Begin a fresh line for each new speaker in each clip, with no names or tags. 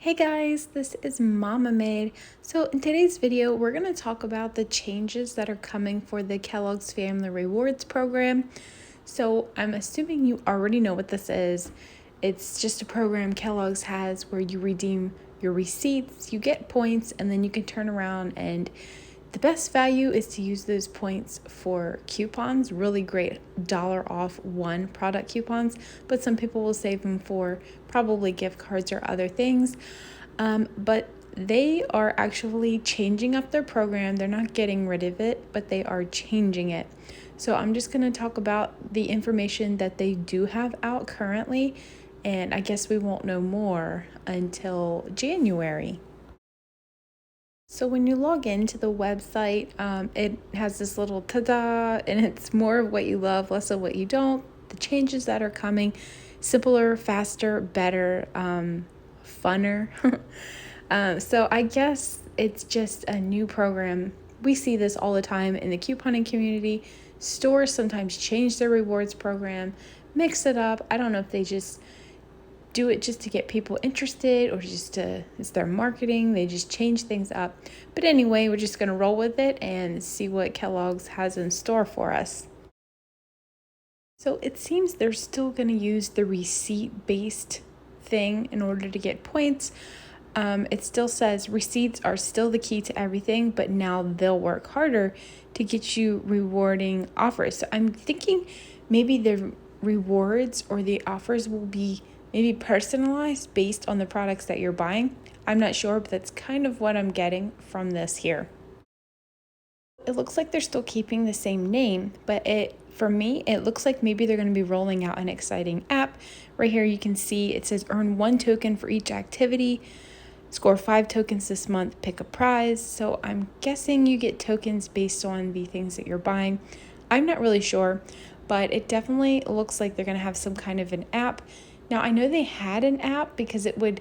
Hey guys, this is Mama Made. So in today's video, we're going to talk about the changes that are coming for the Kellogg's Family Rewards program. So I'm assuming you already know what this is. It's just a program Kellogg's has where you redeem your receipts, you get points, and then you can turn around and the best value is to use those points for coupons, really great dollar off one product coupons, but some people will save them for probably gift cards or other things. But they are actually changing up their program. They're not getting rid of it, but they are changing it. So I'm just going to talk about the information that they do have out currently, and I guess we won't know more until January. So when you log into the website, it has this little ta-da, and it's more of what you love, less of what you don't. The changes that are coming, simpler, faster, better, funner. So I guess it's just a new program. We see this all the time in the couponing community. Stores sometimes change their rewards program, mix it up. I don't know if they just do it just to get people interested or it's their marketing. They just change things up. But anyway, we're just going to roll with it and see what Kellogg's has in store for us. So it seems they're still going to use the receipt-based thing in order to get points. It still says receipts are still the key to everything, but now they'll work harder to get you rewarding offers. So I'm thinking maybe the rewards or the offers will be maybe personalized based on the products that you're buying. I'm not sure, but that's kind of what I'm getting from this here. It looks like they're still keeping the same name, but for me, it looks like maybe they're going to be rolling out an exciting app. Right here you can see it says earn 1 token for each activity. Score 5 tokens this month, pick a prize. So I'm guessing you get tokens based on the things that you're buying. I'm not really sure, but it definitely looks like they're going to have some kind of an app. Now, I know they had an app because it would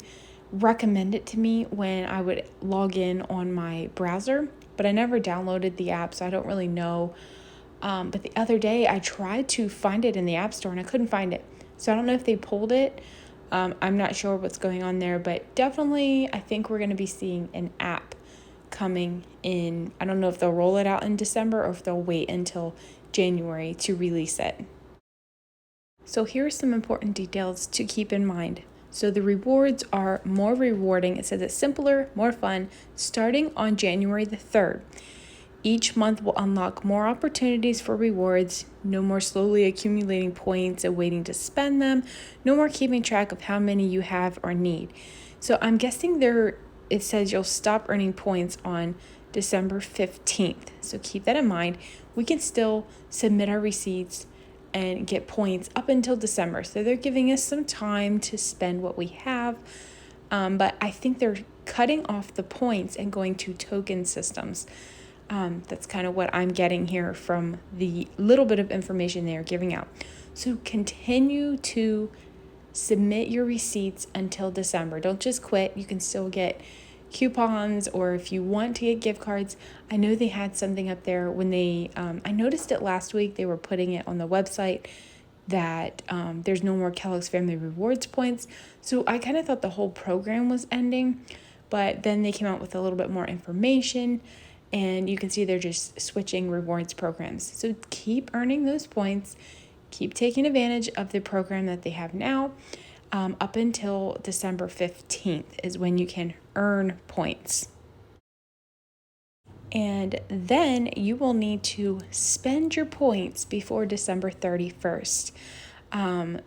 recommend it to me when I would log in on my browser, but I never downloaded the app, so I don't really know. But the other day I tried to find it in the App Store and I couldn't find it. So I don't know if they pulled it. I'm not sure what's going on there, but definitely I think we're going to be seeing an app coming in. I don't know if they'll roll it out in December or if they'll wait until January to release it. So here are some important details to keep in mind. So the rewards are more rewarding. It says it's simpler, more fun, starting on January the 3rd. Each month will unlock more opportunities for rewards, no more slowly accumulating points and waiting to spend them, no more keeping track of how many you have or need. So I'm guessing it says you'll stop earning points on December 15th. So keep that in mind. We can still submit our receipts and get points up until December. So they're giving us some time to spend what we have. But I think they're cutting off the points and going to token systems. That's kind of what I'm getting here from the little bit of information they are giving out. So continue to submit your receipts until December. Don't just quit. You can still get coupons, or if you want to get gift cards. I know they had something up there when I noticed it last week. They were putting it on the website that there's no more Kellogg's Family Rewards points. So I kind of thought the whole program was ending, but then they came out with a little bit more information. And you can see they're just switching rewards programs. So keep earning those points. Keep taking advantage of the program that they have now. Up until December 15th is when you can earn points. And then you will need to spend your points before December 31st.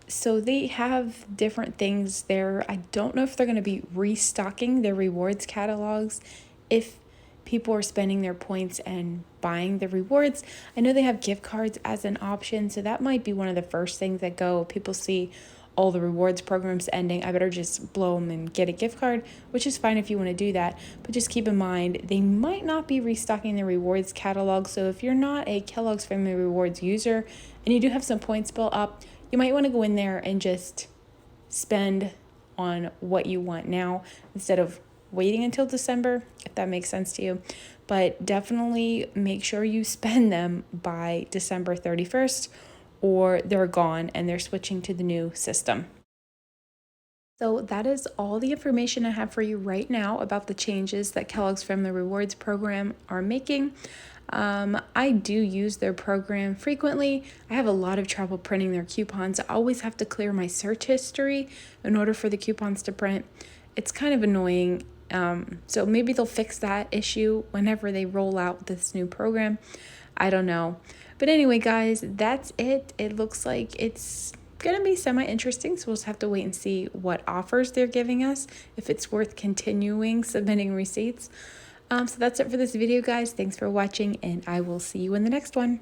So they have different things there. I don't know if they're going to be restocking their rewards catalogs if people are spending their points and buying the rewards. I know they have gift cards as an option, so that might be one of the first things that go. People see all the rewards programs ending, I better just blow them and get a gift card, which is fine if you want to do that. But just keep in mind, they might not be restocking the rewards catalog. So if you're not a Kellogg's Family Rewards user and you do have some points built up, you might want to go in there and just spend on what you want now instead of waiting until December, if that makes sense to you. But definitely make sure you spend them by December 31st or they're gone and they're switching to the new system. So that is all the information I have for you right now about the changes that Kellogg's Family Rewards program are making. I do use their program frequently. I have a lot of trouble printing their coupons. I always have to clear my search history in order for the coupons to print. It's kind of annoying. So maybe they'll fix that issue whenever they roll out this new program. I don't know. But anyway, guys, that's it. It looks like it's gonna be semi-interesting, so we'll just have to wait and see what offers they're giving us, if it's worth continuing submitting receipts. So that's it for this video, guys. Thanks for watching, and I will see you in the next one.